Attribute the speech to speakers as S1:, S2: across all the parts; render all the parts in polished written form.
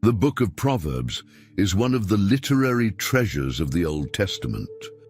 S1: The book of Proverbs is one of the literary treasures of the Old Testament,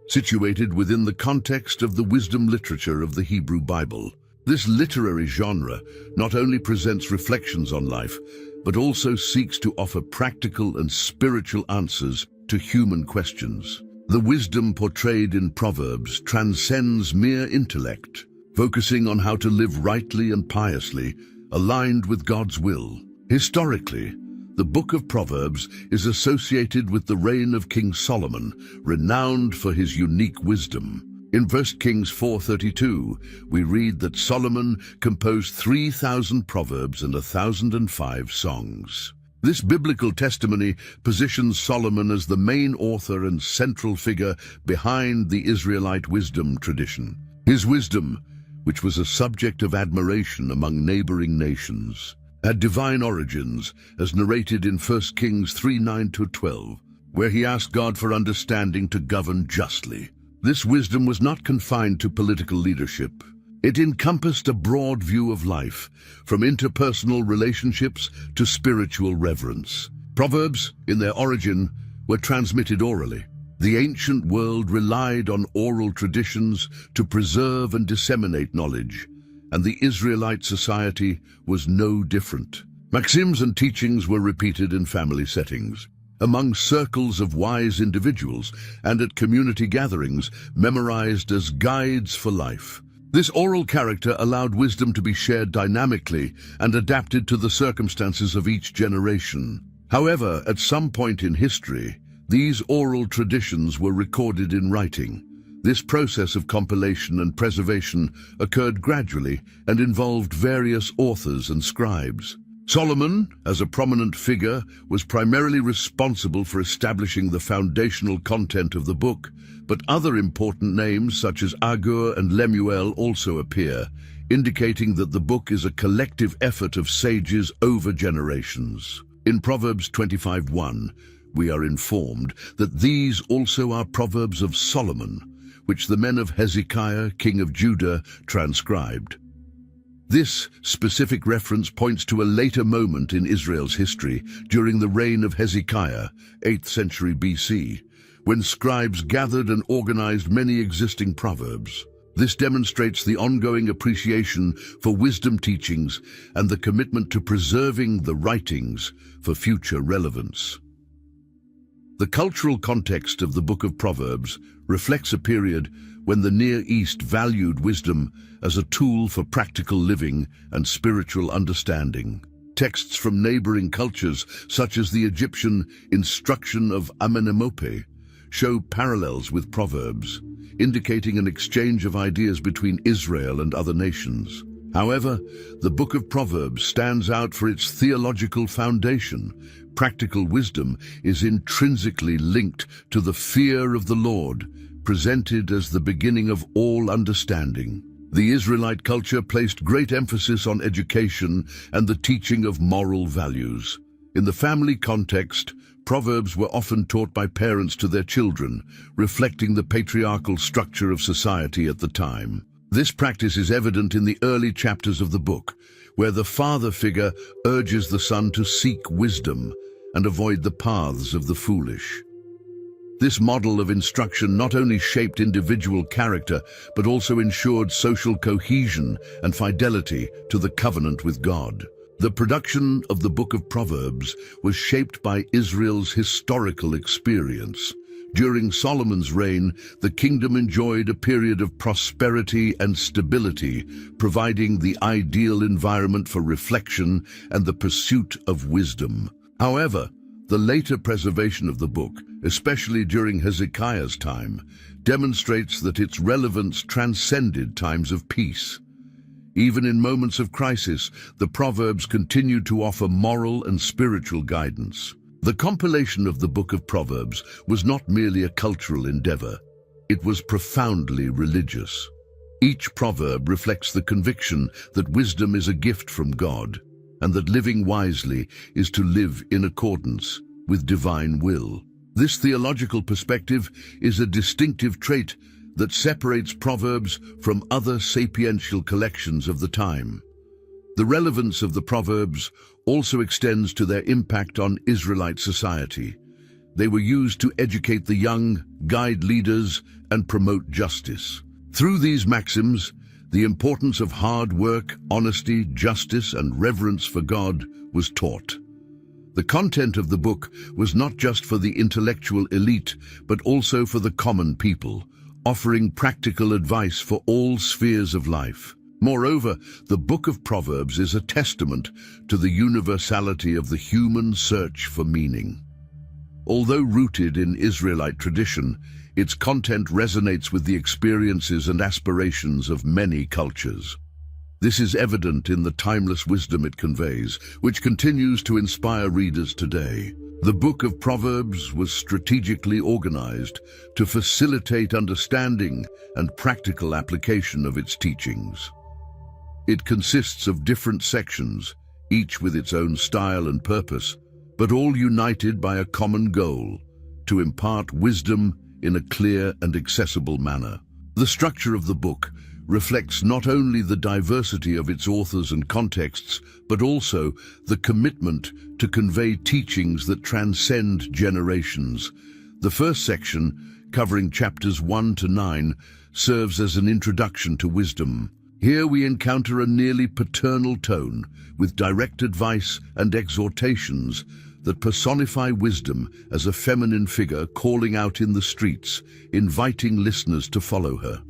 S1: situated within the context of the wisdom literature of the Hebrew Bible. This literary genre not only presents reflections on life, but also seeks to offer practical and spiritual answers to human questions. The wisdom portrayed in Proverbs transcends mere intellect, focusing on how to live rightly and piously, aligned with God's will. Historically, the book of Proverbs is associated with the reign of King Solomon, renowned for his unique wisdom. In 1 Kings 4:32, we read that Solomon composed 3,000 proverbs and 1,005 songs. This biblical testimony positions Solomon as the main author and central figure behind the Israelite wisdom tradition. His wisdom, which was a subject of admiration among neighboring nations, had divine origins, as narrated in 1 Kings 3:9-12, where he asked God for understanding to govern justly. This wisdom was not confined to political leadership. It encompassed a broad view of life, from interpersonal relationships to spiritual reverence. Proverbs, in their origin, were transmitted orally. The ancient world relied on oral traditions to preserve and disseminate knowledge, and the Israelite society was no different. Maxims and teachings were repeated in family settings, among circles of wise individuals, and at community gatherings, memorized as guides for life. This oral character allowed wisdom to be shared dynamically and adapted to the circumstances of each generation. However, at some point in history, these oral traditions were recorded in writing. This process of compilation and preservation occurred gradually and involved various authors and scribes. Solomon, as a prominent figure, was primarily responsible for establishing the foundational content of the book, but other important names such as Agur and Lemuel also appear, indicating that the book is a collective effort of sages over generations. In Proverbs 25:1, we are informed that these also are Proverbs of Solomon, which the men of Hezekiah, king of Judah, transcribed. This specific reference points to a later moment in Israel's history during the reign of Hezekiah, 8th century BC, when scribes gathered and organized many existing proverbs. This demonstrates the ongoing appreciation for wisdom teachings and the commitment to preserving the writings for future relevance. The cultural context of the book of Proverbs reflects a period when the Near East valued wisdom as a tool for practical living and spiritual understanding. Texts from neighboring cultures, such as the Egyptian instruction of Amenemope, show parallels with Proverbs, indicating an exchange of ideas between Israel and other nations. However, the book of Proverbs stands out for its theological foundation. Practical wisdom is intrinsically linked to the fear of the Lord, presented as the beginning of all understanding. The Israelite culture placed great emphasis on education and the teaching of moral values. In the family context, Proverbs were often taught by parents to their children, reflecting the patriarchal structure of society at the time. This practice is evident in the early chapters of the book, where the father figure urges the son to seek wisdom and avoid the paths of the foolish. This model of instruction not only shaped individual character, but also ensured social cohesion and fidelity to the covenant with God. The production of the book of Proverbs was shaped by Israel's historical experience. During Solomon's reign, the kingdom enjoyed a period of prosperity and stability, providing the ideal environment for reflection and the pursuit of wisdom. However, the later preservation of the book, especially during Hezekiah's time, demonstrates that its relevance transcended times of peace. Even in moments of crisis, the Proverbs continued to offer moral and spiritual guidance. The compilation of the book of Proverbs was not merely a cultural endeavor. It was profoundly religious. Each proverb reflects the conviction that wisdom is a gift from God, and that living wisely is to live in accordance with divine will. This theological perspective is a distinctive trait that separates Proverbs from other sapiential collections of the time. The relevance of the Proverbs also extends to their impact on Israelite society. They were used to educate the young, guide leaders, and promote justice. Through these maxims, the importance of hard work, honesty, justice, and reverence for God was taught. The content of the book was not just for the intellectual elite, but also for the common people, offering practical advice for all spheres of life. Moreover, the book of Proverbs is a testament to the universality of the human search for meaning. Although rooted in Israelite tradition, its content resonates with the experiences and aspirations of many cultures. This is evident in the timeless wisdom it conveys, which continues to inspire readers today. The book of Proverbs was strategically organized to facilitate understanding and practical application of its teachings. It consists of different sections, each with its own style and purpose, but all united by a common goal: to impart wisdom in a clear and accessible manner. The structure of the book reflects not only the diversity of its authors and contexts, but also the commitment to convey teachings that transcend generations. The first section, covering chapters 1 to 9, serves as an introduction to wisdom. Here we encounter a nearly paternal tone, with direct advice and exhortations that personify wisdom as a feminine figure calling out in the streets, inviting listeners to follow her.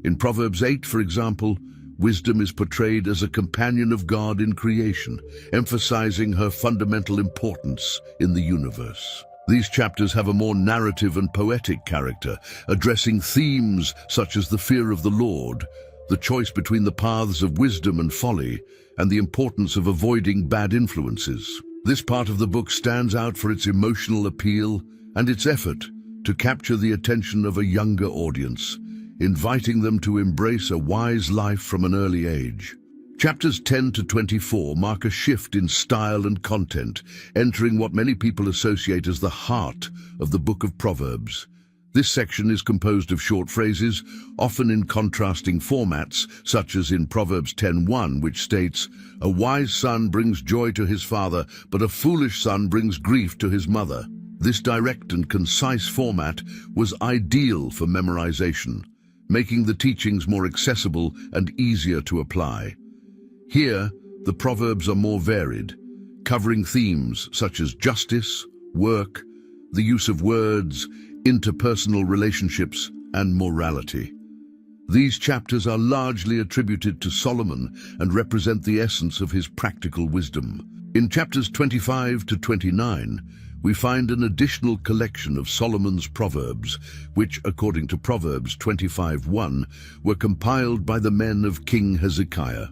S1: In Proverbs 8, for example, wisdom is portrayed as a companion of God in creation, emphasizing her fundamental importance in the universe. These chapters have a more narrative and poetic character, addressing themes such as the fear of the Lord, the choice between the paths of wisdom and folly, and the importance of avoiding bad influences. This part of the book stands out for its emotional appeal and its effort to capture the attention of a younger audience, inviting them to embrace a wise life from an early age. Chapters 10 to 24 mark a shift in style and content, entering what many people associate as the heart of the book of Proverbs. This section is composed of short phrases, often in contrasting formats, such as in Proverbs 10:1, which states, "A wise son brings joy to his father, but a foolish son brings grief to his mother." This direct and concise format was ideal for memorization, making the teachings more accessible and easier to apply. Here, the Proverbs are more varied, covering themes such as justice, work, the use of words, interpersonal relationships, and morality. These chapters are largely attributed to Solomon and represent the essence of his practical wisdom. In chapters 25 to 29, we find an additional collection of Solomon's Proverbs, which, according to Proverbs 25:1, were compiled by the men of King Hezekiah.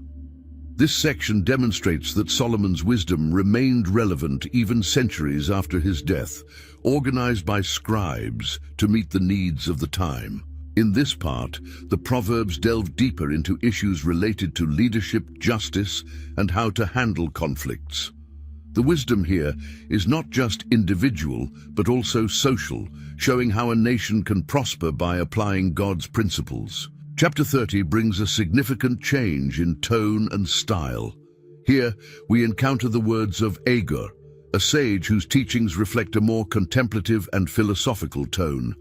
S1: This section demonstrates that Solomon's wisdom remained relevant even centuries after his death, organized by scribes to meet the needs of the time. In this part, the Proverbs delve deeper into issues related to leadership, justice, and how to handle conflicts. The wisdom here is not just individual, but also social, showing how a nation can prosper by applying God's principles. Chapter 30 brings a significant change in tone and style. Here, we encounter the words of Agur, a sage whose teachings reflect a more contemplative and philosophical tone.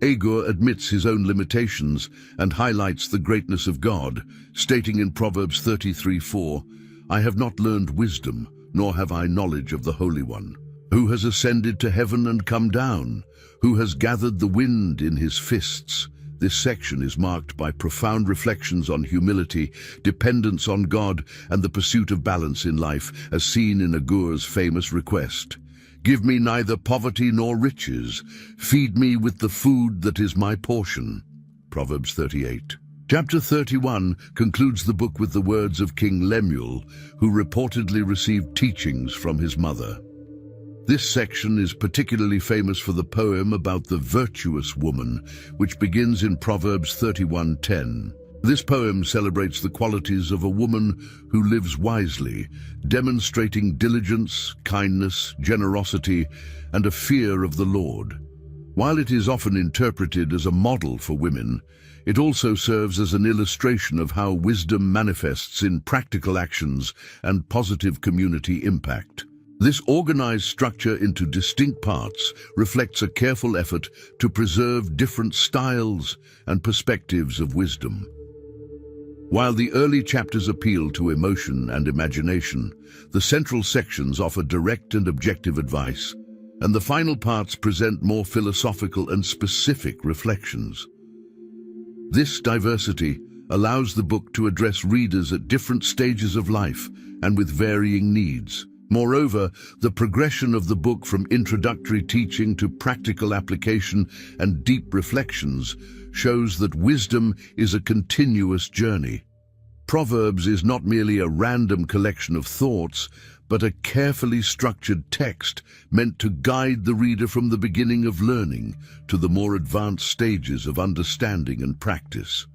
S1: Agur admits his own limitations and highlights the greatness of God, stating in Proverbs 33:4, "I have not learned wisdom, nor have I knowledge of the Holy One. Who has ascended to heaven and come down? Who has gathered the wind in his fists?" This section is marked by profound reflections on humility, dependence on God, and the pursuit of balance in life, as seen in Agur's famous request. "Give me neither poverty nor riches. Feed me with the food that is my portion." Proverbs 38. Chapter 31 concludes the book with the words of King Lemuel, who reportedly received teachings from his mother. This section is particularly famous for the poem about the virtuous woman, which begins in Proverbs 31:10. This poem celebrates the qualities of a woman who lives wisely, demonstrating diligence, kindness, generosity, and a fear of the Lord. While it is often interpreted as a model for women, it also serves as an illustration of how wisdom manifests in practical actions and positive community impact. This organized structure into distinct parts reflects a careful effort to preserve different styles and perspectives of wisdom. While the early chapters appeal to emotion and imagination, the central sections offer direct and objective advice, and the final parts present more philosophical and specific reflections. This diversity allows the book to address readers at different stages of life and with varying needs. Moreover, the progression of the book from introductory teaching to practical application and deep reflections shows that wisdom is a continuous journey. Proverbs is not merely a random collection of thoughts, but a carefully structured text meant to guide the reader from the beginning of learning to the more advanced stages of understanding and practice.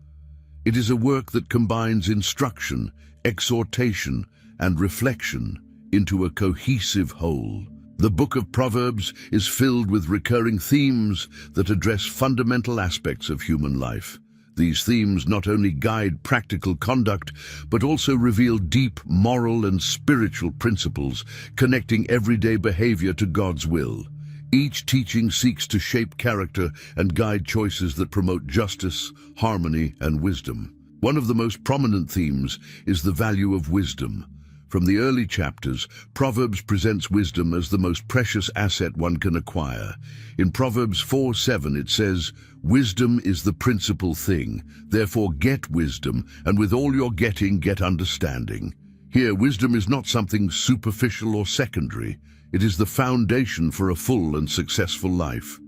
S1: It is a work that combines instruction, exhortation, and reflection into a cohesive whole. The book of Proverbs is filled with recurring themes that address fundamental aspects of human life. These themes not only guide practical conduct, but also reveal deep moral and spiritual principles, connecting everyday behavior to God's will. Each teaching seeks to shape character and guide choices that promote justice, harmony, and wisdom. One of the most prominent themes is the value of wisdom. From the early chapters, Proverbs presents wisdom as the most precious asset one can acquire. In Proverbs 4:7 it says, "Wisdom is the principal thing, therefore get wisdom, and with all your getting, get understanding." Here, wisdom is not something superficial or secondary. It is the foundation for a full and successful life.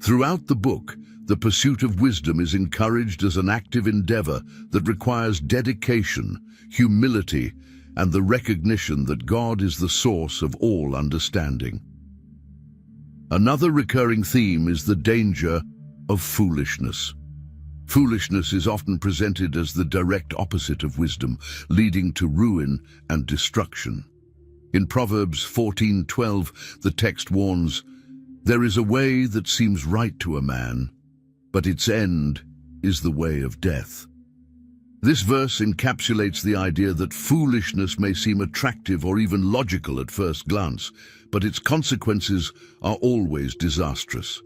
S1: Throughout the book, the pursuit of wisdom is encouraged as an active endeavor that requires dedication, humility, and the recognition that God is the source of all understanding. Another recurring theme is the danger of foolishness. Foolishness is often presented as the direct opposite of wisdom, leading to ruin and destruction. In Proverbs 14:12, the text warns, "There is a way that seems right to a man, but its end is the way of death." This verse encapsulates the idea that foolishness may seem attractive or even logical at first glance, but its consequences are always disastrous.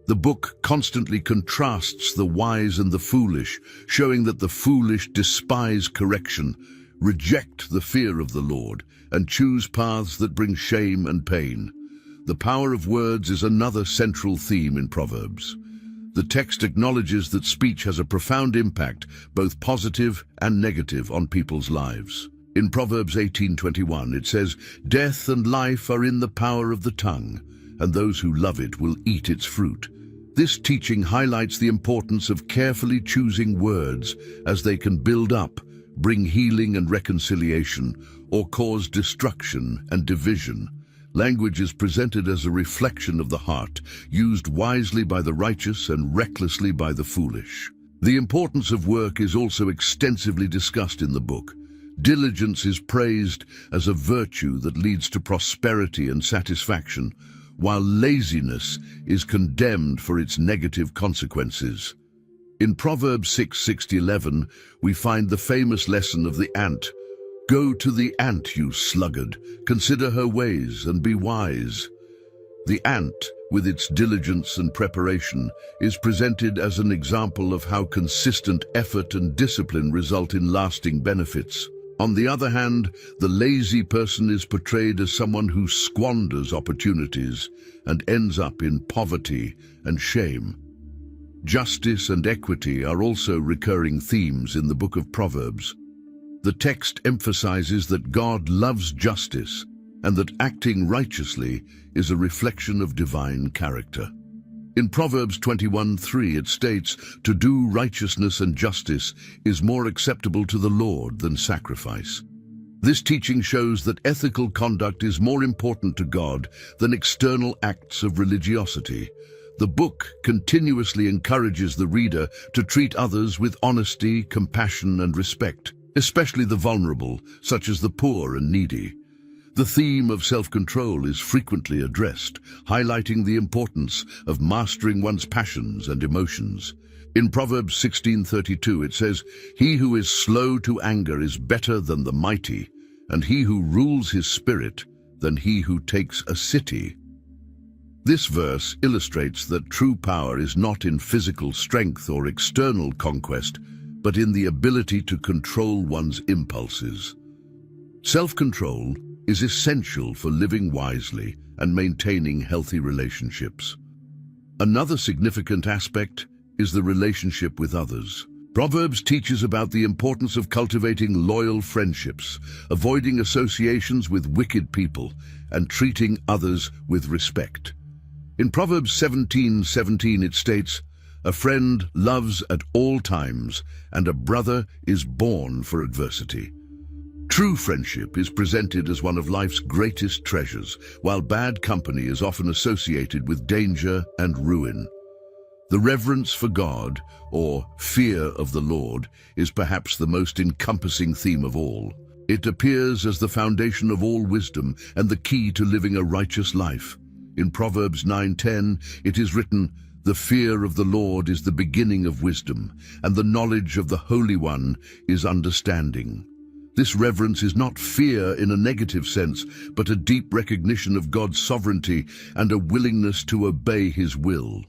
S1: The book constantly contrasts the wise and the foolish, showing that the foolish despise correction, reject the fear of the Lord, and choose paths that bring shame and pain. The power of words is another central theme in Proverbs. The text acknowledges that speech has a profound impact, both positive and negative, on people's lives. In Proverbs 18:21, it says, "Death and life are in the power of the tongue, and those who love it will eat its fruit." This teaching highlights the importance of carefully choosing words, as they can build up, bring healing and reconciliation, or cause destruction and division. Language is presented as a reflection of the heart, used wisely by the righteous and recklessly by the foolish. The importance of work is also extensively discussed in the book. Diligence is praised as a virtue that leads to prosperity and satisfaction, while laziness is condemned for its negative consequences. In Proverbs 6:11, we find the famous lesson of the ant. "Go to the ant, you sluggard, consider her ways and be wise." The ant, with its diligence and preparation, is presented as an example of how consistent effort and discipline result in lasting benefits. On the other hand, the lazy person is portrayed as someone who squanders opportunities and ends up in poverty and shame. Justice and equity are also recurring themes in the book of Proverbs. The text emphasizes that God loves justice and that acting righteously is a reflection of divine character. In Proverbs 21:3 it states, "To do righteousness and justice is more acceptable to the Lord than sacrifice." This teaching shows that ethical conduct is more important to God than external acts of religiosity. The book continuously encourages the reader to treat others with honesty, compassion, and respect, especially the vulnerable, such as the poor and needy. The theme of self-control is frequently addressed, highlighting the importance of mastering one's passions and emotions. In Proverbs 16:32 it says, "He who is slow to anger is better than the mighty, and he who rules his spirit than he who takes a city." This verse illustrates that true power is not in physical strength or external conquest, but in the ability to control one's impulses. Self-control is essential for living wisely and maintaining healthy relationships. Another significant aspect is the relationship with others. Proverbs teaches about the importance of cultivating loyal friendships, avoiding associations with wicked people, and treating others with respect. In Proverbs 17:17 it states, "A friend loves at all times, and a brother is born for adversity." True friendship is presented as one of life's greatest treasures, while bad company is often associated with danger and ruin. The reverence for God, or fear of the Lord, is perhaps the most encompassing theme of all. It appears as the foundation of all wisdom and the key to living a righteous life. In Proverbs 9:10, it is written, "The fear of the Lord is the beginning of wisdom, and the knowledge of the Holy One is understanding." This reverence is not fear in a negative sense, but a deep recognition of God's sovereignty and a willingness to obey His will.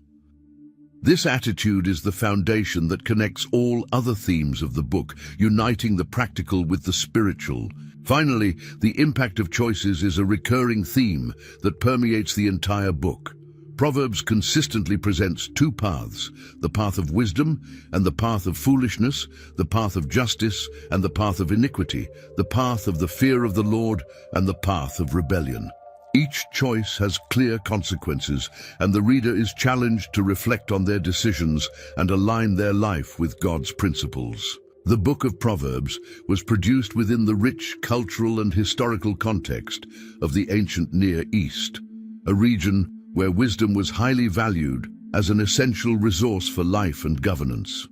S1: This attitude is the foundation that connects all other themes of the book, uniting the practical with the spiritual. Finally, the impact of choices is a recurring theme that permeates the entire book. Proverbs consistently presents two paths, the path of wisdom and the path of foolishness, the path of justice and the path of iniquity, the path of the fear of the Lord and the path of rebellion. Each choice has clear consequences, and the reader is challenged to reflect on their decisions and align their life with God's principles. The book of Proverbs was produced within the rich cultural and historical context of the ancient Near East, a region where wisdom was highly valued as an essential resource for life and governance.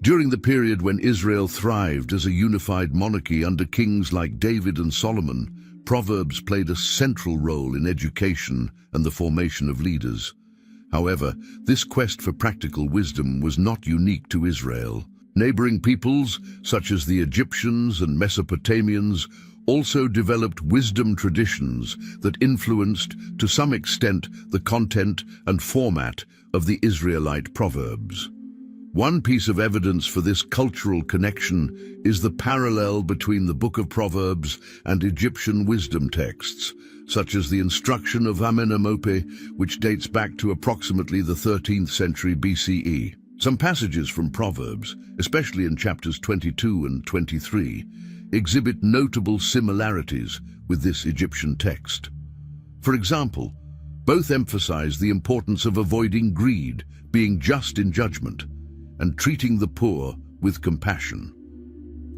S1: During the period when Israel thrived as a unified monarchy under kings like David and Solomon, Proverbs played a central role in education and the formation of leaders. However, this quest for practical wisdom was not unique to Israel. Neighboring peoples, such as the Egyptians and Mesopotamians, also developed wisdom traditions that influenced, to some extent, the content and format of the Israelite Proverbs. One piece of evidence for this cultural connection is the parallel between the Book of Proverbs and Egyptian wisdom texts, such as the instruction of Amenemope, which dates back to approximately the 13th century BCE. Some passages from Proverbs, especially in chapters 22 and 23, exhibit notable similarities with this Egyptian text. For example, both emphasize the importance of avoiding greed, being just in judgment, and treating the poor with compassion.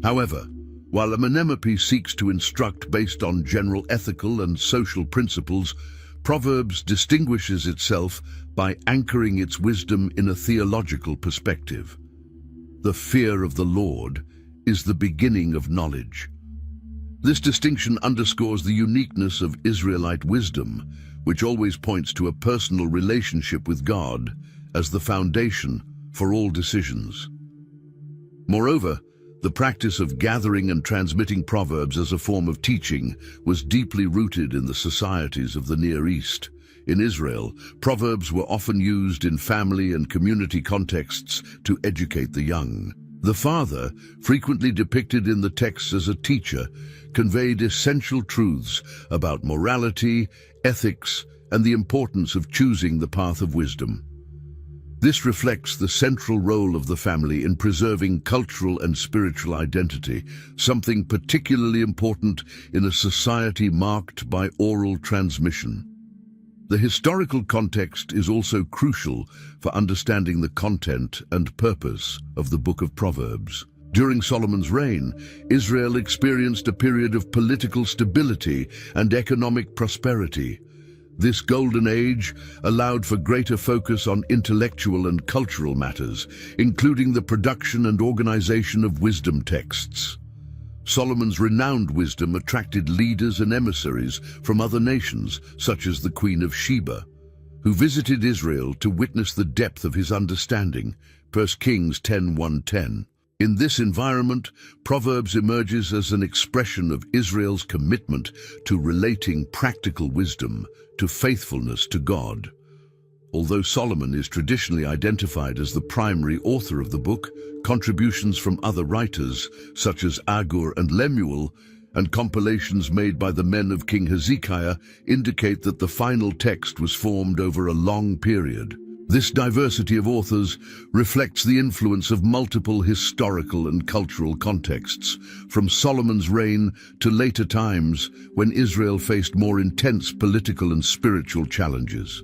S1: However, while Amenemope seeks to instruct based on general ethical and social principles, Proverbs distinguishes itself by anchoring its wisdom in a theological perspective. The fear of the Lord is the beginning of knowledge. This distinction underscores the uniqueness of Israelite wisdom, which always points to a personal relationship with God as the foundation for all decisions. Moreover, the practice of gathering and transmitting proverbs as a form of teaching was deeply rooted in the societies of the Near East. In Israel, proverbs were often used in family and community contexts to educate the young. The father, frequently depicted in the texts as a teacher, conveyed essential truths about morality, ethics, and the importance of choosing the path of wisdom. This reflects the central role of the family in preserving cultural and spiritual identity, something particularly important in a society marked by oral transmission. The historical context is also crucial for understanding the content and purpose of the Book of Proverbs. During Solomon's reign, Israel experienced a period of political stability and economic prosperity. This golden age allowed for greater focus on intellectual and cultural matters, including the production and organization of wisdom texts. Solomon's renowned wisdom attracted leaders and emissaries from other nations, such as the Queen of Sheba, who visited Israel to witness the depth of his understanding. 1 Kings 10:1-10. In this environment, Proverbs emerges as an expression of Israel's commitment to relating practical wisdom to faithfulness to God. Although Solomon is traditionally identified as the primary author of the book, contributions from other writers, such as Agur and Lemuel, and compilations made by the men of King Hezekiah indicate that the final text was formed over a long period. This diversity of authors reflects the influence of multiple historical and cultural contexts, from Solomon's reign to later times when Israel faced more intense political and spiritual challenges.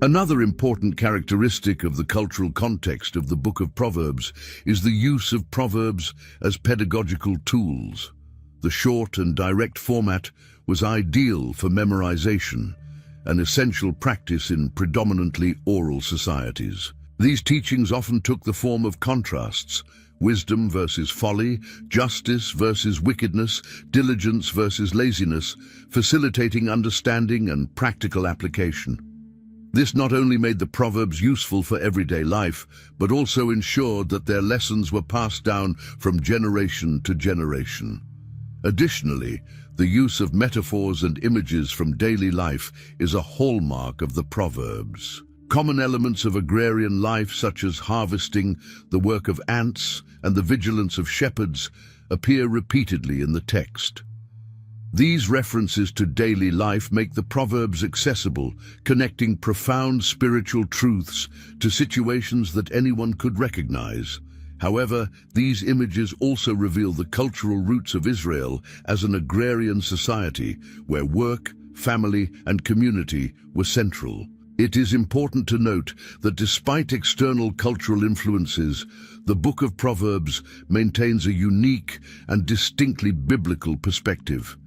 S1: Another important characteristic of the cultural context of the Book of Proverbs is the use of Proverbs as pedagogical tools. The short and direct format was ideal for memorization, an essential practice in predominantly oral societies. These teachings often took the form of contrasts: wisdom versus folly, justice versus wickedness, diligence versus laziness, facilitating understanding and practical application. This not only made the Proverbs useful for everyday life, but also ensured that their lessons were passed down from generation to generation. Additionally, the use of metaphors and images from daily life is a hallmark of the Proverbs. Common elements of agrarian life, such as harvesting, the work of ants, and the vigilance of shepherds, appear repeatedly in the text. These references to daily life make the Proverbs accessible, connecting profound spiritual truths to situations that anyone could recognize. However, these images also reveal the cultural roots of Israel as an agrarian society where work, family, and community were central. It is important to note that despite external cultural influences, the Book of Proverbs maintains a unique and distinctly biblical perspective.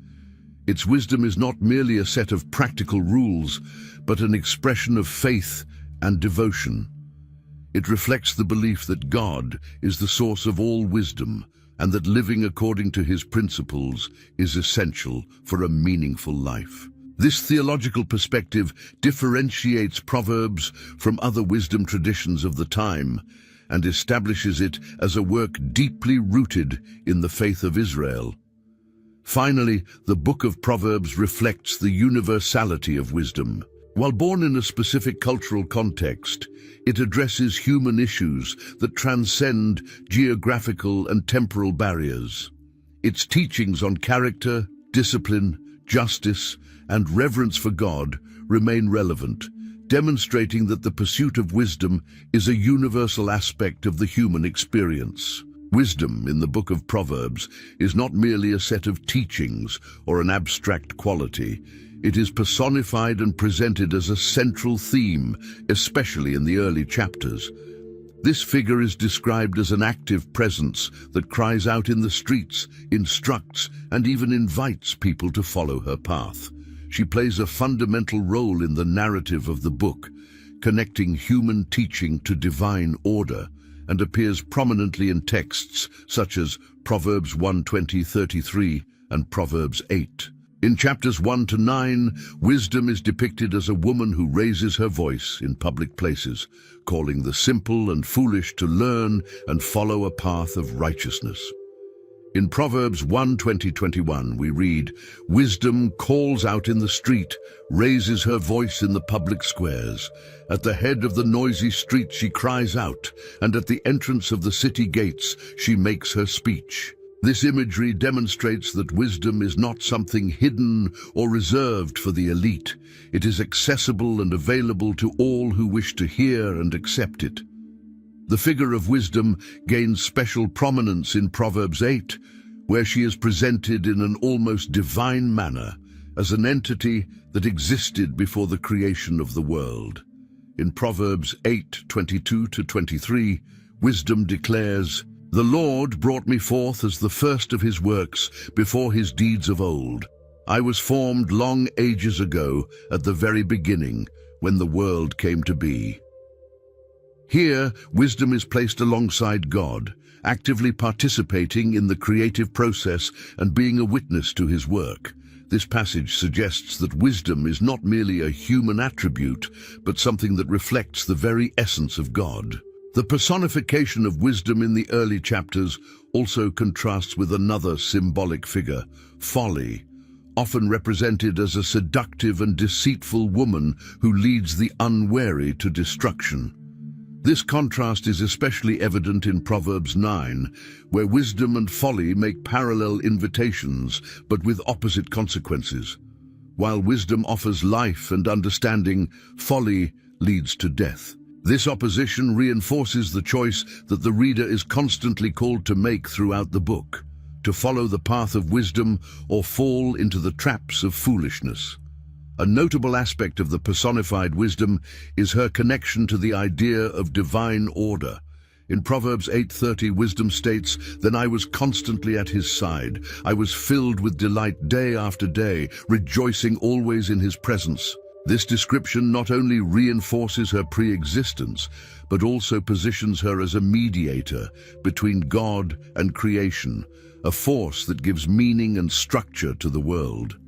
S1: Its wisdom is not merely a set of practical rules, but an expression of faith and devotion. It reflects the belief that God is the source of all wisdom, and that living according to his principles is essential for a meaningful life. This theological perspective differentiates Proverbs from other wisdom traditions of the time and establishes it as a work deeply rooted in the faith of Israel. Finally, the Book of Proverbs reflects the universality of wisdom. While born in a specific cultural context, it addresses human issues that transcend geographical and temporal barriers. Its teachings on character, discipline, justice, and reverence for God remain relevant, demonstrating that the pursuit of wisdom is a universal aspect of the human experience. Wisdom in the Book of Proverbs is not merely a set of teachings or an abstract quality. It is personified and presented as a central theme, especially in the early chapters. This figure is described as an active presence that cries out in the streets, instructs, and even invites people to follow her path. She plays a fundamental role in the narrative of the book, connecting human teaching to divine order, and appears prominently in texts such as Proverbs 1:20-33 and Proverbs 8. In chapters 1 to 9, wisdom is depicted as a woman who raises her voice in public places, calling the simple and foolish to learn and follow a path of righteousness. In Proverbs 1:20-21, we read, "Wisdom calls out in the street, raises her voice in the public squares. At the head of the noisy street she cries out, and at the entrance of the city gates she makes her speech." This imagery demonstrates that wisdom is not something hidden or reserved for the elite. It is accessible and available to all who wish to hear and accept it. The figure of wisdom gains special prominence in Proverbs 8, where she is presented in an almost divine manner, as an entity that existed before the creation of the world. In Proverbs 8:22-23, wisdom declares, "The Lord brought me forth as the first of his works, before his deeds of old. I was formed long ages ago, at the very beginning, when the world came to be." Here, wisdom is placed alongside God, actively participating in the creative process and being a witness to his work. This passage suggests that wisdom is not merely a human attribute, but something that reflects the very essence of God. The personification of wisdom in the early chapters also contrasts with another symbolic figure, folly, often represented as a seductive and deceitful woman who leads the unwary to destruction. This contrast is especially evident in Proverbs 9, where wisdom and folly make parallel invitations, but with opposite consequences. While wisdom offers life and understanding, folly leads to death. This opposition reinforces the choice that the reader is constantly called to make throughout the book, to follow the path of wisdom or fall into the traps of foolishness. A notable aspect of the personified wisdom is her connection to the idea of divine order. In Proverbs 8:30, wisdom states, "Then I was constantly at his side. I was filled with delight day after day, rejoicing always in his presence." This description not only reinforces her pre-existence, but also positions her as a mediator between God and creation, a force that gives meaning and structure to the world.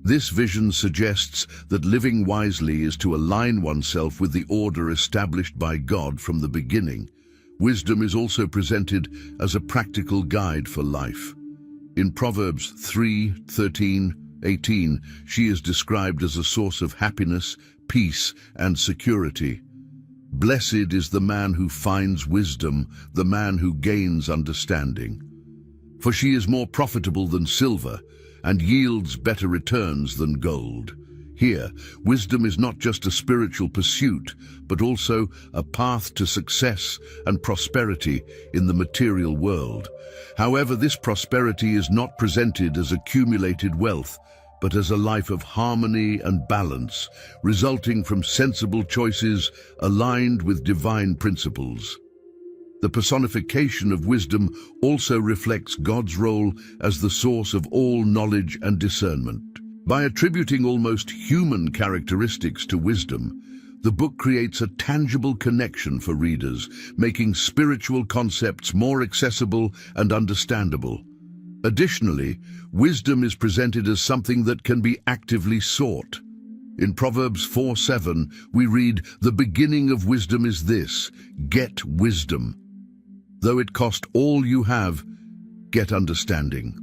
S1: This vision suggests that living wisely is to align oneself with the order established by God from the beginning. Wisdom is also presented as a practical guide for life. In Proverbs 3:13-18, she is described as a source of happiness, peace, and security. Blessed is the man who finds wisdom, the man who gains understanding. For she is more profitable than silver, and yields better returns than gold. Here, wisdom is not just a spiritual pursuit, but also a path to success and prosperity in the material world. However, this prosperity is not presented as accumulated wealth, but as a life of harmony and balance, resulting from sensible choices aligned with divine principles. The personification of wisdom also reflects God's role as the source of all knowledge and discernment. By attributing almost human characteristics to wisdom, the book creates a tangible connection for readers, making spiritual concepts more accessible and understandable. Additionally, wisdom is presented as something that can be actively sought. In Proverbs 4:7, we read, "The beginning of wisdom is this, get wisdom. Though it cost all you have, get understanding."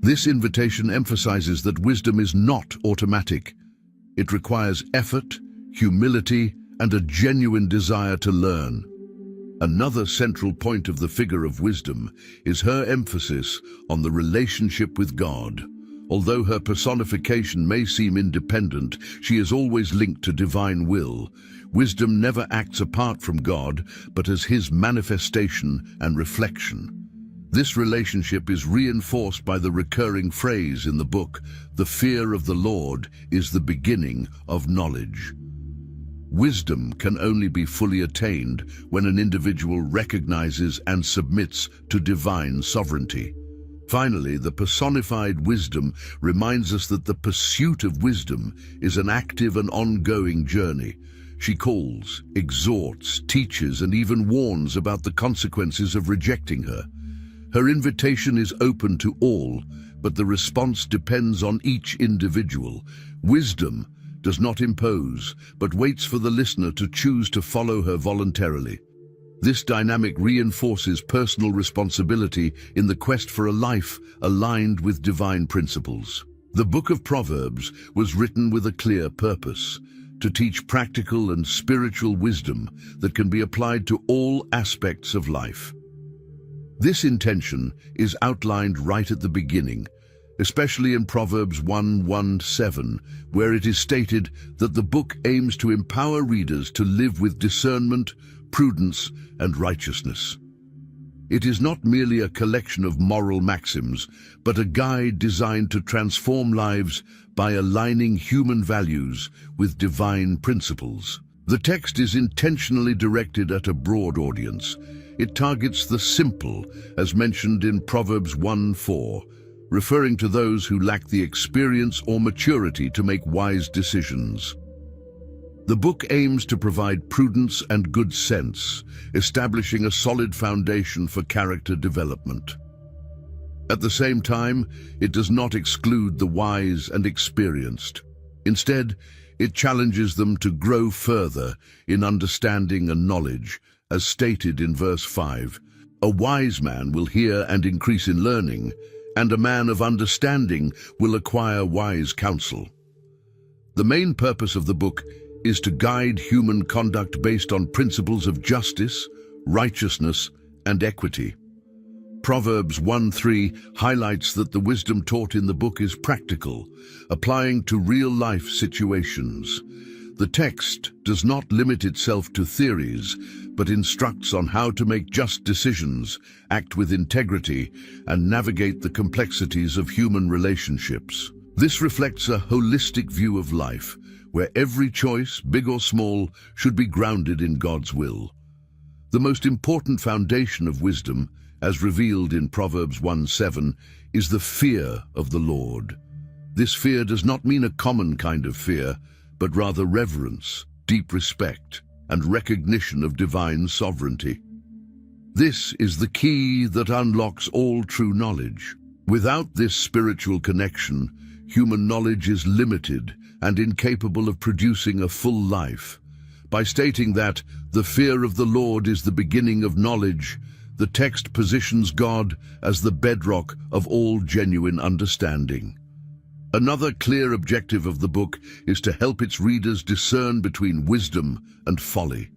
S1: This invitation emphasizes that wisdom is not automatic. It requires effort, humility, and a genuine desire to learn. Another central point of the figure of wisdom is her emphasis on the relationship with God. Although her personification may seem independent, she is always linked to divine will. Wisdom never acts apart from God, but as his manifestation and reflection. This relationship is reinforced by the recurring phrase in the book, "The fear of the Lord is the beginning of knowledge." Wisdom can only be fully attained when an individual recognizes and submits to divine sovereignty. Finally, the personified wisdom reminds us that the pursuit of wisdom is an active and ongoing journey. She calls, exhorts, teaches, and even warns about the consequences of rejecting her. Her invitation is open to all, but the response depends on each individual. Wisdom does not impose, but waits for the listener to choose to follow her voluntarily. This dynamic reinforces personal responsibility in the quest for a life aligned with divine principles. The book of Proverbs was written with a clear purpose: to teach practical and spiritual wisdom that can be applied to all aspects of life. This intention is outlined right at the beginning, especially in Proverbs 1:1-7, where it is stated that the book aims to empower readers to live with discernment, prudence, and righteousness. It is not merely a collection of moral maxims, but a guide designed to transform lives by aligning human values with divine principles. The text is intentionally directed at a broad audience. It targets the simple, as mentioned in Proverbs 1:4, referring to those who lack the experience or maturity to make wise decisions. The book aims to provide prudence and good sense, establishing a solid foundation for character development. At the same time, it does not exclude the wise and experienced. Instead, it challenges them to grow further in understanding and knowledge, as stated in verse 5. A wise man will hear and increase in learning, and a man of understanding will acquire wise counsel. The main purpose of the book is to guide human conduct based on principles of justice, righteousness, and equity. Proverbs 1:3 highlights that the wisdom taught in the book is practical, applying to real-life situations. The text does not limit itself to theories, but instructs on how to make just decisions, act with integrity, and navigate the complexities of human relationships. This reflects a holistic view of life, where every choice, big or small, should be grounded in God's will. The most important foundation of wisdom, as revealed in Proverbs 1:7, is the fear of the Lord. This fear does not mean a common kind of fear, but rather reverence, deep respect, and recognition of divine sovereignty. This is the key that unlocks all true knowledge. Without this spiritual connection, human knowledge is limited and incapable of producing a full life. By stating that the fear of the Lord is the beginning of knowledge, the text positions God as the bedrock of all genuine understanding. Another clear objective of the book is to help its readers discern between wisdom and folly.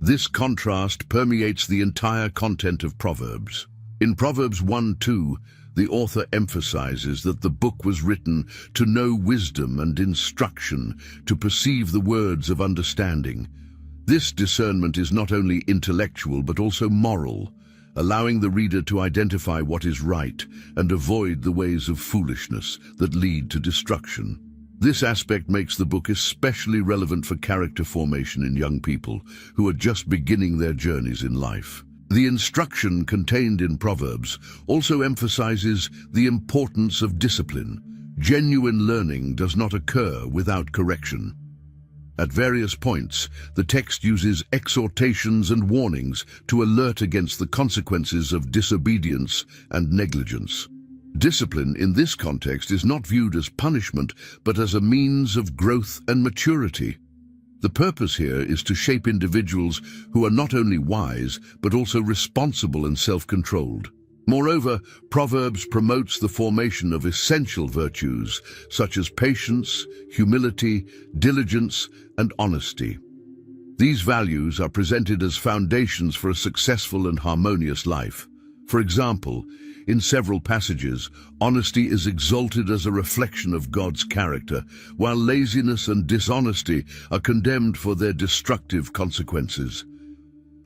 S1: This contrast permeates the entire content of Proverbs. In Proverbs 1:2, the author emphasizes that the book was written to know wisdom and instruction, to perceive the words of understanding. This discernment is not only intellectual but also moral, allowing the reader to identify what is right and avoid the ways of foolishness that lead to destruction. This aspect makes the book especially relevant for character formation in young people who are just beginning their journeys in life. The instruction contained in Proverbs also emphasizes the importance of discipline. Genuine learning does not occur without correction. At various points, the text uses exhortations and warnings to alert against the consequences of disobedience and negligence. Discipline in this context is not viewed as punishment, but as a means of growth and maturity. The purpose here is to shape individuals who are not only wise, but also responsible and self-controlled. Moreover, Proverbs promotes the formation of essential virtues such as patience, humility, diligence, and honesty. These values are presented as foundations for a successful and harmonious life. For example, in several passages, honesty is exalted as a reflection of God's character, while laziness and dishonesty are condemned for their destructive consequences.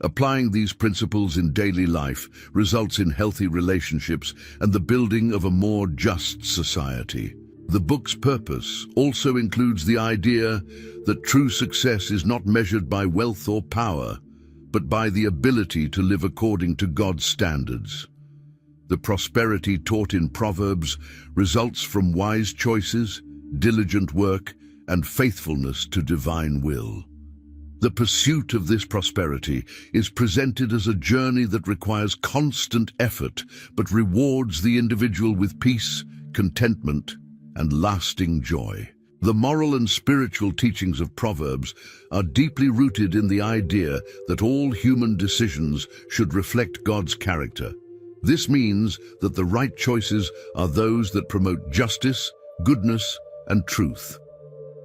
S1: Applying these principles in daily life results in healthy relationships and the building of a more just society. The book's purpose also includes the idea that true success is not measured by wealth or power, but by the ability to live according to God's standards. The prosperity taught in Proverbs results from wise choices, diligent work, and faithfulness to divine will. The pursuit of this prosperity is presented as a journey that requires constant effort, but rewards the individual with peace, contentment, and lasting joy. The moral and spiritual teachings of Proverbs are deeply rooted in the idea that all human decisions should reflect God's character. This means that the right choices are those that promote justice, goodness, and truth.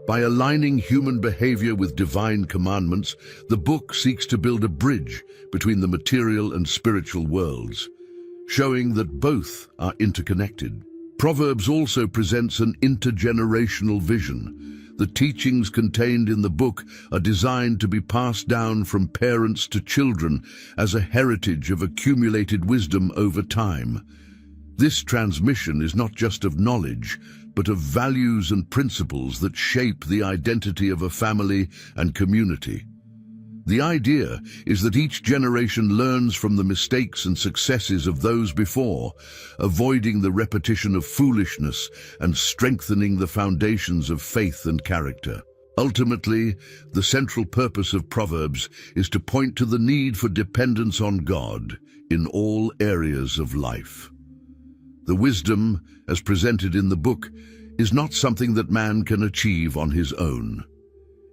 S1: By aligning human behavior with divine commandments, the book seeks to build a bridge between the material and spiritual worlds, showing that both are interconnected. Proverbs also presents an intergenerational vision. The teachings contained in the book are designed to be passed down from parents to children as a heritage of accumulated wisdom over time. This transmission is not just of knowledge, but of values and principles that shape the identity of a family and community. The idea is that each generation learns from the mistakes and successes of those before, avoiding the repetition of foolishness and strengthening the foundations of faith and character. Ultimately, the central purpose of Proverbs is to point to the need for dependence on God in all areas of life. The wisdom, as presented in the book, is not something that man can achieve on his own.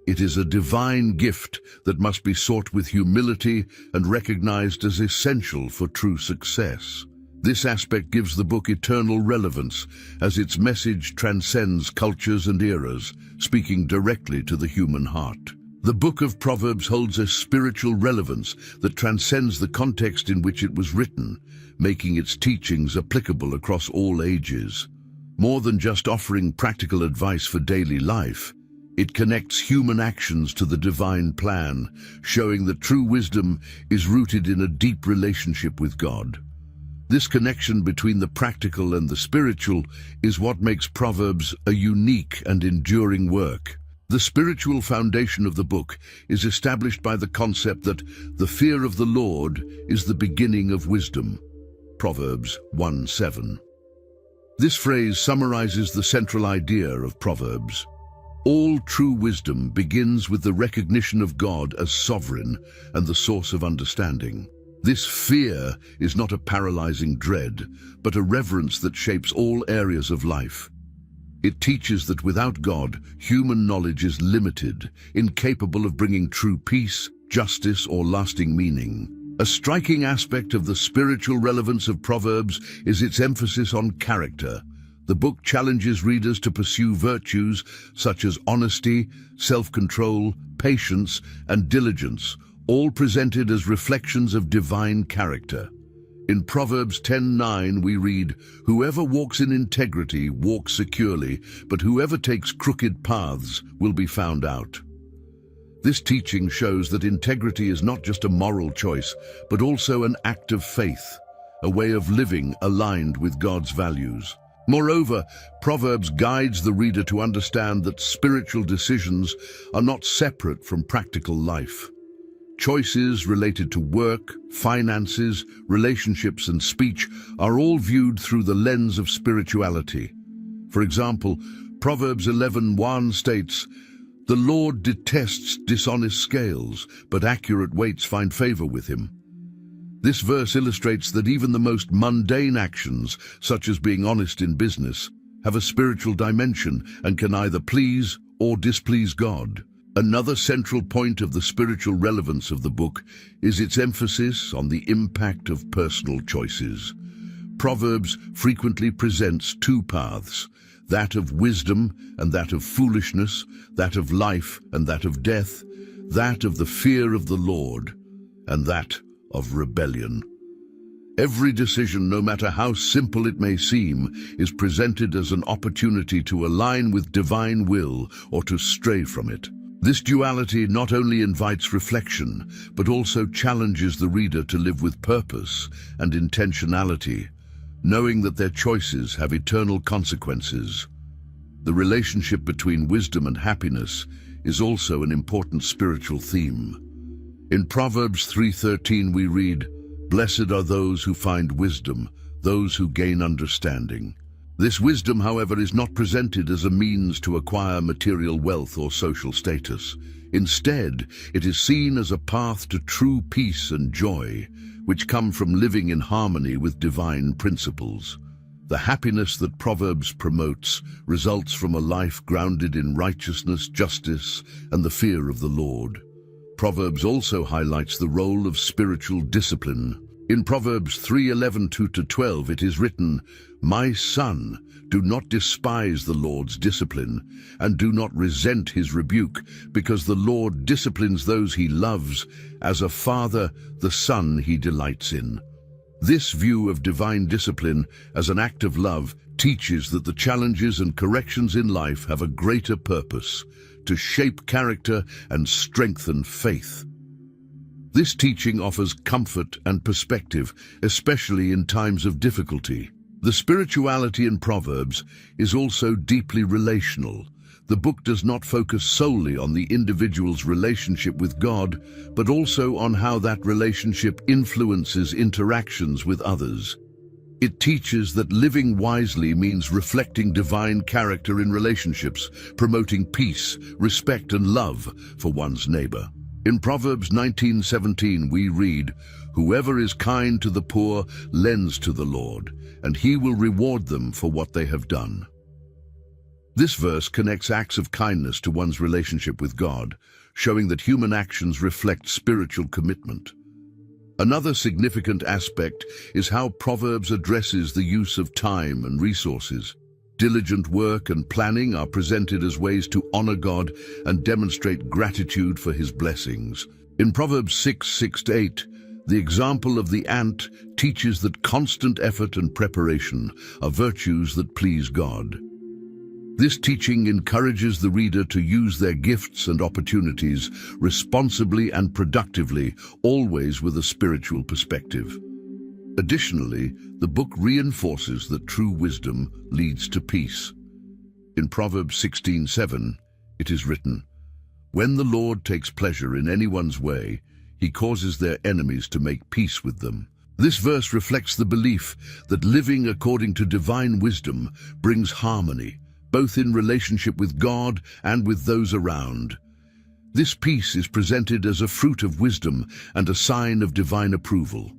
S1: It is a divine gift that must be sought with humility and recognized as essential for true success. This aspect gives the book eternal relevance, as its message transcends cultures and eras, speaking directly to the human heart. The book of Proverbs holds a spiritual relevance that transcends the context in which it was written, making its teachings applicable across all ages. More than just offering practical advice for daily life, it connects human actions to the divine plan, showing that true wisdom is rooted in a deep relationship with God. This connection between the practical and the spiritual is what makes Proverbs a unique and enduring work. The spiritual foundation of the book is established by the concept that the fear of the Lord is the beginning of wisdom. Proverbs 1:7. This phrase summarizes the central idea of Proverbs. All true wisdom begins with the recognition of God as sovereign and the source of understanding. This fear is not a paralyzing dread, but a reverence that shapes all areas of life. It teaches that without God, human knowledge is limited, incapable of bringing true peace, justice, or lasting meaning. A striking aspect of the spiritual relevance of Proverbs is its emphasis on character. The book challenges readers to pursue virtues such as honesty, self-control, patience, and diligence, all presented as reflections of divine character. In Proverbs 10:9 we read, "Whoever walks in integrity walks securely, but whoever takes crooked paths will be found out." This teaching shows that integrity is not just a moral choice, but also an act of faith, a way of living aligned with God's values. Moreover, Proverbs guides the reader to understand that spiritual decisions are not separate from practical life. Choices related to work, finances, relationships, and speech are all viewed through the lens of spirituality. For example, Proverbs 11:1 states, "The Lord detests dishonest scales, but accurate weights find favor with him." This verse illustrates that even the most mundane actions, such as being honest in business, have a spiritual dimension and can either please or displease God. Another central point of the spiritual relevance of the book is its emphasis on the impact of personal choices. Proverbs frequently presents two paths, that of wisdom and that of foolishness, that of life and that of death, that of the fear of the Lord and that of rebellion. Every decision, no matter how simple it may seem, is presented as an opportunity to align with divine will or to stray from it. This duality not only invites reflection, but also challenges the reader to live with purpose and intentionality, knowing that their choices have eternal consequences. The relationship between wisdom and happiness is also an important spiritual theme. In Proverbs 3:13 we read, "Blessed are those who find wisdom, those who gain understanding." This wisdom, however, is not presented as a means to acquire material wealth or social status. Instead, it is seen as a path to true peace and joy, which come from living in harmony with divine principles. The happiness that Proverbs promotes results from a life grounded in righteousness, justice, and the fear of the Lord. Proverbs also highlights the role of spiritual discipline. In Proverbs 3:11-12 it is written, "My son, do not despise the Lord's discipline, and do not resent his rebuke, because the Lord disciplines those he loves, as a father the son he delights in." This view of divine discipline as an act of love teaches that the challenges and corrections in life have a greater purpose, to shape character and strengthen faith. This teaching offers comfort and perspective, especially in times of difficulty. The spirituality in Proverbs is also deeply relational. The book does not focus solely on the individual's relationship with God, but also on how that relationship influences interactions with others. It teaches that living wisely means reflecting divine character in relationships, promoting peace, respect, and love for one's neighbor. In Proverbs 19:17 we read, "Whoever is kind to the poor lends to the Lord, and he will reward them for what they have done." This verse connects acts of kindness to one's relationship with God, showing that human actions reflect spiritual commitment. Another significant aspect is how Proverbs addresses the use of time and resources. Diligent work and planning are presented as ways to honor God and demonstrate gratitude for his blessings. In Proverbs 6:6-8, the example of the ant teaches that constant effort and preparation are virtues that please God. This teaching encourages the reader to use their gifts and opportunities responsibly and productively, always with a spiritual perspective. Additionally, the book reinforces that true wisdom leads to peace. In Proverbs 16:7, it is written, "When the Lord takes pleasure in anyone's way, he causes their enemies to make peace with them." This verse reflects the belief that living according to divine wisdom brings harmony, both in relationship with God and with those around. This peace is presented as a fruit of wisdom and a sign of divine approval.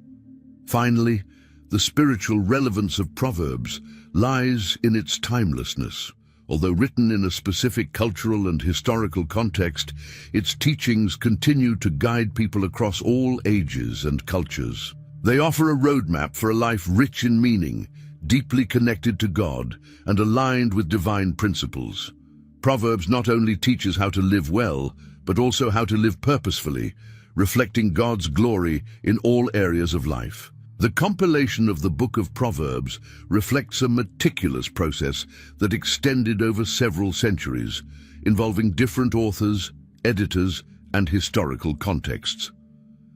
S1: Finally, the spiritual relevance of Proverbs lies in its timelessness. Although written in a specific cultural and historical context, its teachings continue to guide people across all ages and cultures. They offer a roadmap for a life rich in meaning, deeply connected to God, and aligned with divine principles. Proverbs not only teaches how to live well, but also how to live purposefully, reflecting God's glory in all areas of life. The compilation of the book of Proverbs reflects a meticulous process that extended over several centuries, involving different authors, editors, and historical contexts.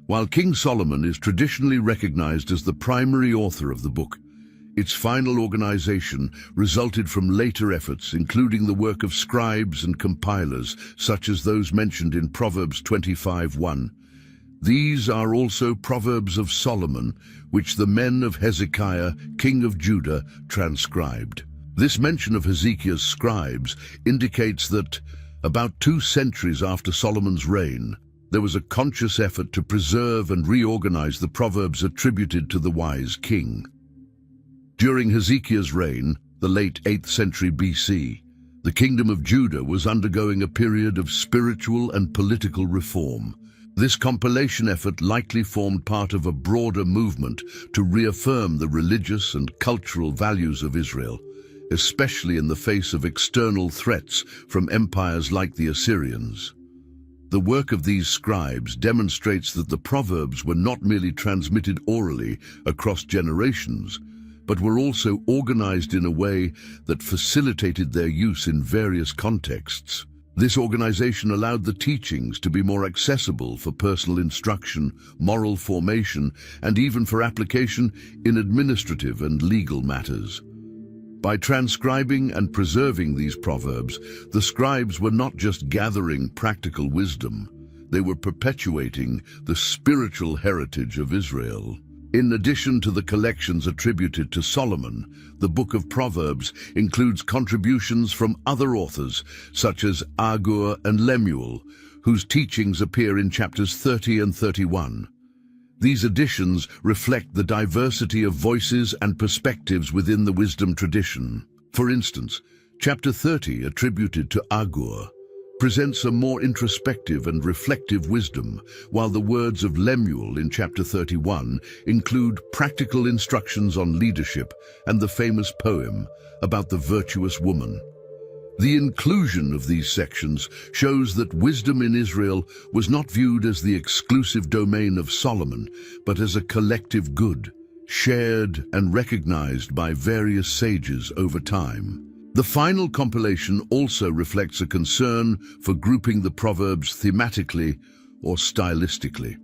S1: While King Solomon is traditionally recognized as the primary author of the book, its final organization resulted from later efforts, including the work of scribes and compilers, such as those mentioned in Proverbs 25:1. These are also Proverbs of Solomon, which the men of Hezekiah, king of Judah, transcribed. This mention of Hezekiah's scribes indicates that, about 2 centuries after Solomon's reign, there was a conscious effort to preserve and reorganize the Proverbs attributed to the wise king. During Hezekiah's reign, the late 8th century BC, the kingdom of Judah was undergoing a period of spiritual and political reform. This compilation effort likely formed part of a broader movement to reaffirm the religious and cultural values of Israel, especially in the face of external threats from empires like the Assyrians. The work of these scribes demonstrates that the Proverbs were not merely transmitted orally across generations, but were also organized in a way that facilitated their use in various contexts. This organization allowed the teachings to be more accessible for personal instruction, moral formation, and even for application in administrative and legal matters. By transcribing and preserving these proverbs, the scribes were not just gathering practical wisdom, they were perpetuating the spiritual heritage of Israel. In addition to the collections attributed to Solomon, the Book of Proverbs includes contributions from other authors, such as Agur and Lemuel, whose teachings appear in chapters 30 and 31. These additions reflect the diversity of voices and perspectives within the wisdom tradition. For instance, chapter 30, attributed to Agur, presents a more introspective and reflective wisdom, while the words of Lemuel in chapter 31 include practical instructions on leadership and the famous poem about the virtuous woman. The inclusion of these sections shows that wisdom in Israel was not viewed as the exclusive domain of Solomon, but as a collective good, shared and recognized by various sages over time. The final compilation also reflects a concern for grouping the Proverbs thematically or stylistically.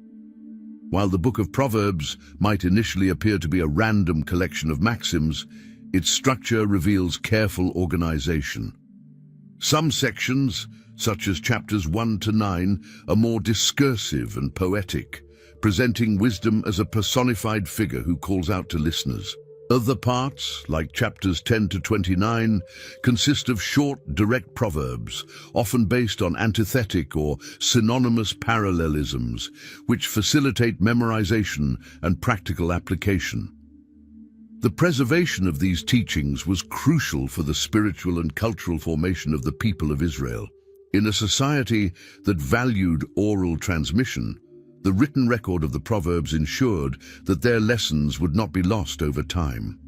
S1: While the Book of Proverbs might initially appear to be a random collection of maxims, its structure reveals careful organization. Some sections, such as chapters 1 to 9, are more discursive and poetic, presenting wisdom as a personified figure who calls out to listeners. Other parts, like chapters 10 to 29, consist of short, direct proverbs, often based on antithetic or synonymous parallelisms, which facilitate memorization and practical application. The preservation of these teachings was crucial for the spiritual and cultural formation of the people of Israel. In a society that valued oral transmission, the written record of the Proverbs ensured that their lessons would not be lost over time.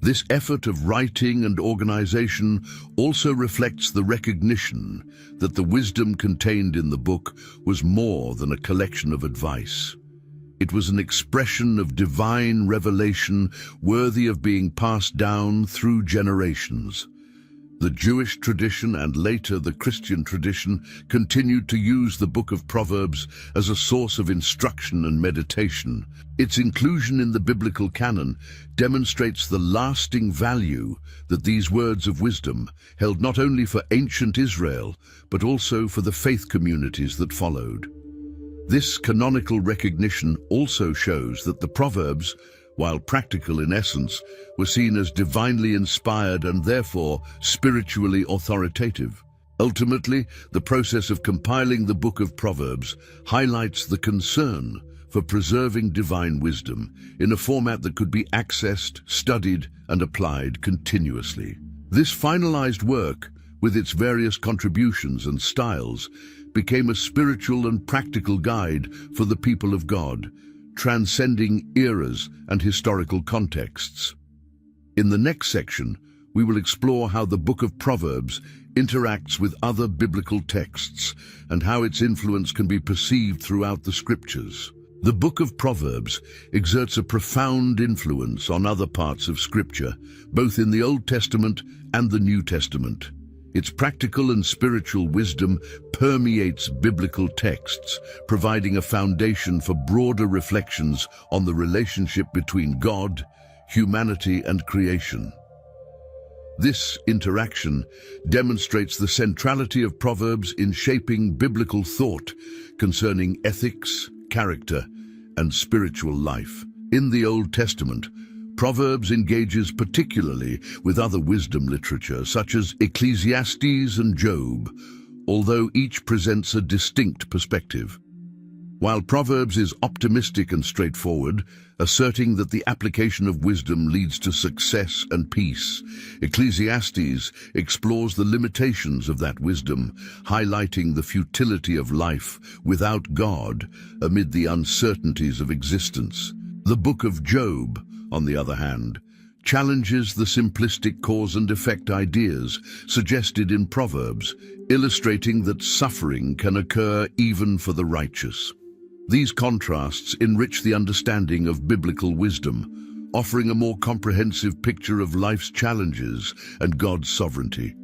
S1: This effort of writing and organization also reflects the recognition that the wisdom contained in the book was more than a collection of advice. It was an expression of divine revelation worthy of being passed down through generations. The Jewish tradition and later the Christian tradition continued to use the Book of Proverbs as a source of instruction and meditation. Its inclusion in the biblical canon demonstrates the lasting value that these words of wisdom held not only for ancient Israel, but also for the faith communities that followed. This canonical recognition also shows that the Proverbs, while practical in essence, were seen as divinely inspired and therefore spiritually authoritative. Ultimately, the process of compiling the Book of Proverbs highlights the concern for preserving divine wisdom in a format that could be accessed, studied, and applied continuously. This finalized work, with its various contributions and styles, became a spiritual and practical guide for the people of God, transcending eras and historical contexts. In the next section, we will explore how the Book of Proverbs interacts with other biblical texts and how its influence can be perceived throughout the Scriptures. The Book of Proverbs exerts a profound influence on other parts of Scripture, both in the Old Testament and the New Testament. Its practical and spiritual wisdom permeates biblical texts, providing a foundation for broader reflections on the relationship between God, humanity, and creation. This interaction demonstrates the centrality of Proverbs in shaping biblical thought concerning ethics, character, and spiritual life. In the Old Testament, Proverbs engages particularly with other wisdom literature such as Ecclesiastes and Job, although each presents a distinct perspective. While Proverbs is optimistic and straightforward, asserting that the application of wisdom leads to success and peace, Ecclesiastes explores the limitations of that wisdom, highlighting the futility of life without God amid the uncertainties of existence. The Book of Job, on the other hand, challenges the simplistic cause and effect ideas suggested in Proverbs, illustrating that suffering can occur even for the righteous. These contrasts enrich the understanding of biblical wisdom, offering a more comprehensive picture of life's challenges and God's sovereignty.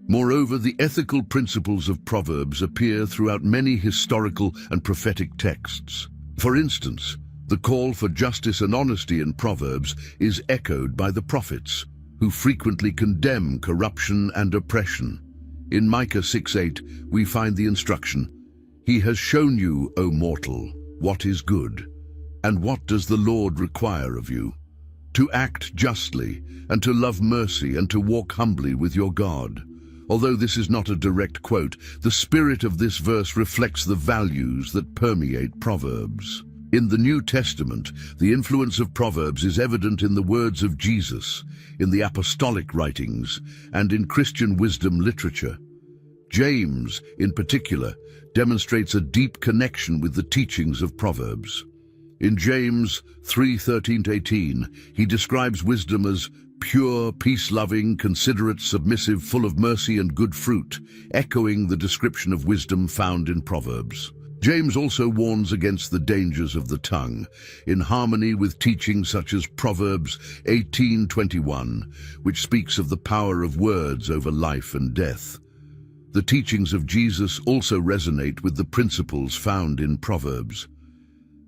S1: Moreover, the ethical principles of Proverbs appear throughout many historical and prophetic texts. For instance, the call for justice and honesty in Proverbs is echoed by the prophets, who frequently condemn corruption and oppression. In Micah 6:8, we find the instruction, "He has shown you, O mortal, what is good, and what does the Lord require of you? To act justly, and to love mercy, and to walk humbly with your God." Although this is not a direct quote, the spirit of this verse reflects the values that permeate Proverbs. In the New Testament, the influence of Proverbs is evident in the words of Jesus, in the apostolic writings, and in Christian wisdom literature. James, in particular, demonstrates a deep connection with the teachings of Proverbs. In James 3:13-18, he describes wisdom as pure, peace-loving, considerate, submissive, full of mercy and good fruit, echoing the description of wisdom found in Proverbs. James also warns against the dangers of the tongue, in harmony with teachings such as Proverbs 18:21, which speaks of the power of words over life and death. The teachings of Jesus also resonate with the principles found in Proverbs.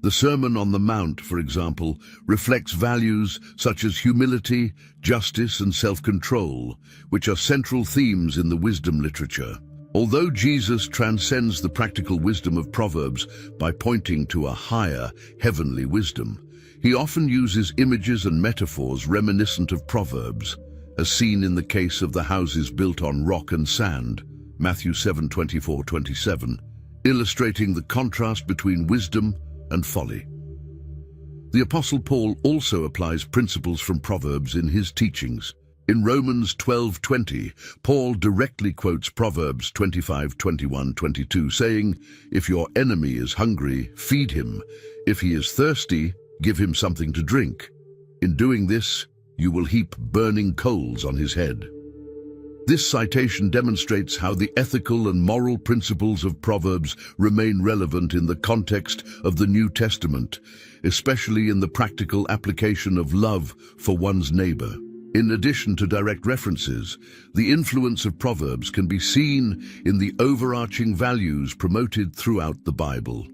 S1: The Sermon on the Mount, for example, reflects values such as humility, justice, and self-control, which are central themes in the wisdom literature. Although Jesus transcends the practical wisdom of Proverbs by pointing to a higher, heavenly wisdom, He often uses images and metaphors reminiscent of Proverbs, as seen in the case of the houses built on rock and sand, Matthew 7:24-27, illustrating the contrast between wisdom and folly. The Apostle Paul also applies principles from Proverbs in his teachings. In Romans 12:20, Paul directly quotes Proverbs 25:21-22, saying, "If your enemy is hungry, feed him. If he is thirsty, give him something to drink. In doing this, you will heap burning coals on his head." This citation demonstrates how the ethical and moral principles of Proverbs remain relevant in the context of the New Testament, especially in the practical application of love for one's neighbor. In addition to direct references, the influence of Proverbs can be seen in the overarching values promoted throughout the Bible.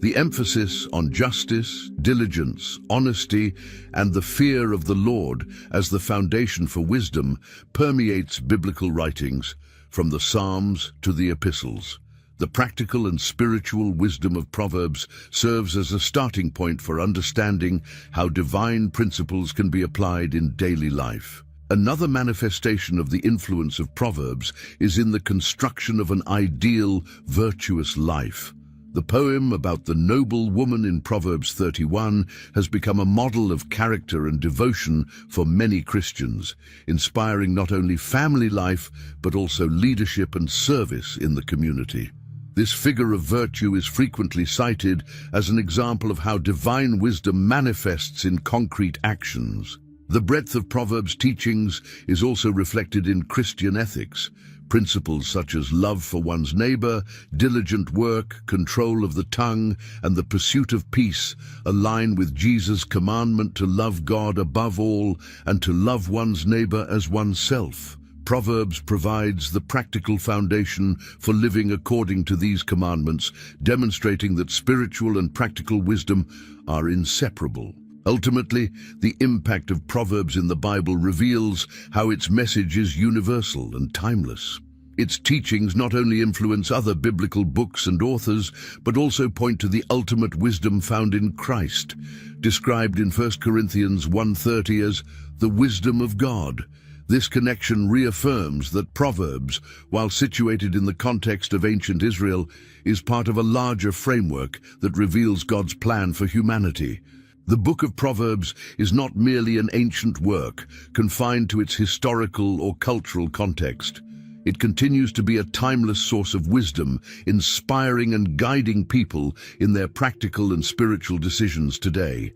S1: The emphasis on justice, diligence, honesty, and the fear of the Lord as the foundation for wisdom permeates biblical writings, from the Psalms to the Epistles. The practical and spiritual wisdom of Proverbs serves as a starting point for understanding how divine principles can be applied in daily life. Another manifestation of the influence of Proverbs is in the construction of an ideal, virtuous life. The poem about the noble woman in Proverbs 31 has become a model of character and devotion for many Christians, inspiring not only family life but also leadership and service in the community. This figure of virtue is frequently cited as an example of how divine wisdom manifests in concrete actions. The breadth of Proverbs' teachings is also reflected in Christian ethics. Principles such as love for one's neighbor, diligent work, control of the tongue, and the pursuit of peace align with Jesus' commandment to love God above all and to love one's neighbor as oneself. Proverbs provides the practical foundation for living according to these commandments, demonstrating that spiritual and practical wisdom are inseparable. Ultimately, the impact of Proverbs in the Bible reveals how its message is universal and timeless. Its teachings not only influence other biblical books and authors, but also point to the ultimate wisdom found in Christ, described in 1 Corinthians 1:30 as the wisdom of God. This connection reaffirms that Proverbs, while situated in the context of ancient Israel, is part of a larger framework that reveals God's plan for humanity. The book of Proverbs is not merely an ancient work confined to its historical or cultural context. It continues to be a timeless source of wisdom, inspiring and guiding people in their practical and spiritual decisions today.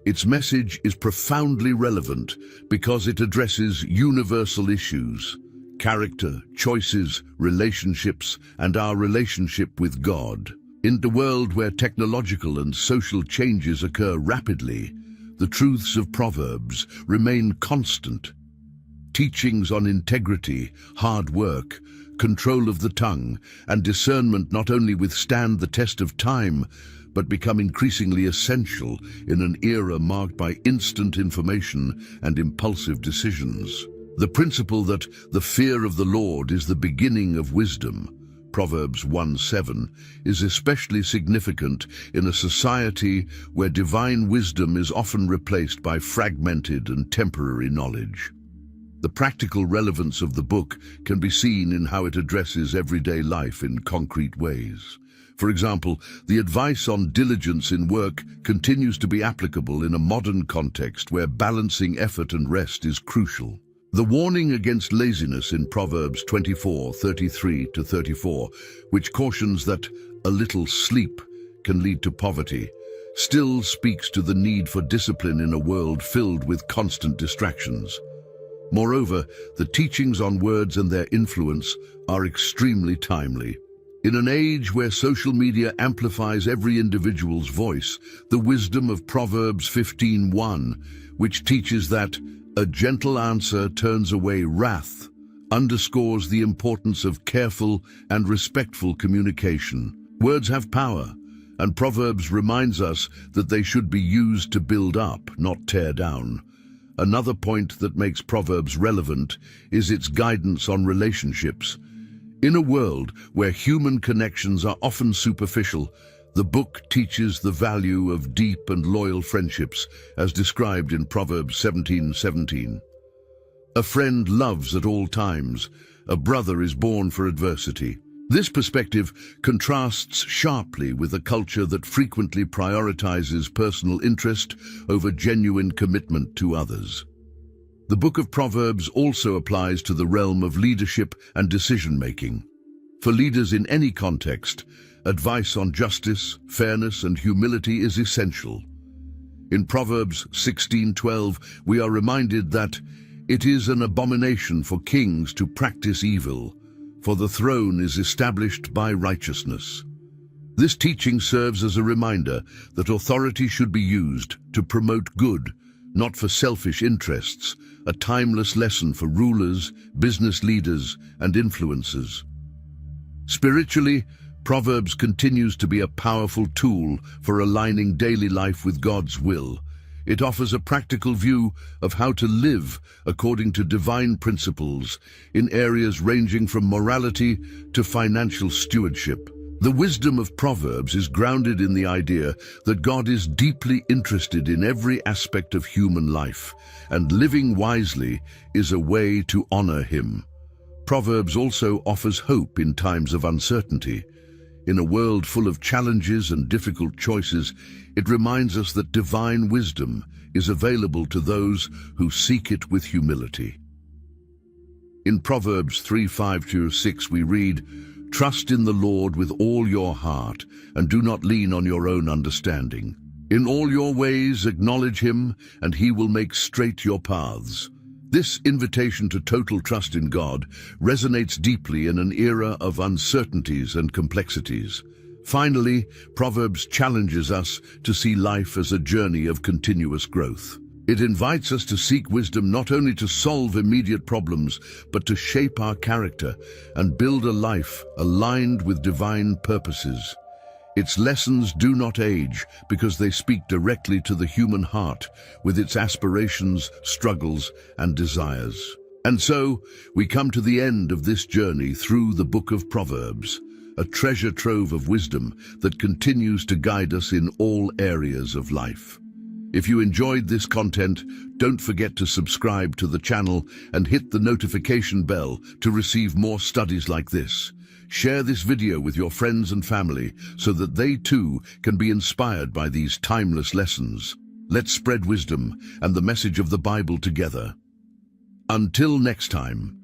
S1: Its message is profoundly relevant because it addresses universal issues: character, choices, relationships, and our relationship with God. In a world where technological and social changes occur rapidly, the truths of Proverbs remain constant. Teachings on integrity, hard work, control of the tongue, and discernment not only withstand the test of time, but become increasingly essential in an era marked by instant information and impulsive decisions. The principle that the fear of the Lord is the beginning of wisdom, Proverbs 1:7, is especially significant in a society where divine wisdom is often replaced by fragmented and temporary knowledge. The practical relevance of the book can be seen in how it addresses everyday life in concrete ways. For example, the advice on diligence in work continues to be applicable in a modern context where balancing effort and rest is crucial. The warning against laziness in Proverbs 24:33-34, which cautions that a little sleep can lead to poverty, still speaks to the need for discipline in a world filled with constant distractions. Moreover, the teachings on words and their influence are extremely timely. In an age where social media amplifies every individual's voice, the wisdom of Proverbs 15:1, which teaches that a gentle answer turns away wrath, underscores the importance of careful and respectful communication. Words have power, and Proverbs reminds us that they should be used to build up, not tear down. Another point that makes Proverbs relevant is its guidance on relationships. In a world where human connections are often superficial, The book teaches the value of deep and loyal friendships, as described in Proverbs 17:17. A friend loves at all times, a brother is born for adversity. This perspective contrasts sharply with a culture that frequently prioritizes personal interest over genuine commitment to others. The book of Proverbs also applies to the realm of leadership and decision-making. For leaders in any context, advice on justice, fairness, and humility is essential. In Proverbs 16:12, we are reminded that it is an abomination for kings to practice evil, for the throne is established by righteousness. This teaching serves as a reminder that authority should be used to promote good, not for selfish interests, a timeless lesson for rulers, business leaders, and influencers. Spiritually, Proverbs continues to be a powerful tool for aligning daily life with God's will. It offers a practical view of how to live according to divine principles in areas ranging from morality to financial stewardship. The wisdom of Proverbs is grounded in the idea that God is deeply interested in every aspect of human life, and living wisely is a way to honor Him. Proverbs also offers hope in times of uncertainty. In a world full of challenges and difficult choices, it reminds us that divine wisdom is available to those who seek it with humility. In Proverbs 3:5-6 we read, "Trust in the Lord with all your heart, and do not lean on your own understanding. In all your ways acknowledge Him, and He will make straight your paths." This invitation to total trust in God resonates deeply in an era of uncertainties and complexities. Finally, Proverbs challenges us to see life as a journey of continuous growth. It invites us to seek wisdom not only to solve immediate problems, but to shape our character and build a life aligned with divine purposes. Its lessons do not age because they speak directly to the human heart with its aspirations, struggles, and desires. And so, we come to the end of this journey through the book of Proverbs, a treasure trove of wisdom that continues to guide us in all areas of life. If you enjoyed this content, don't forget to subscribe to the channel and hit the notification bell to receive more studies like this. Share this video with your friends and family so that they too can be inspired by these timeless lessons. Let's spread wisdom and the message of the Bible together. Until next time,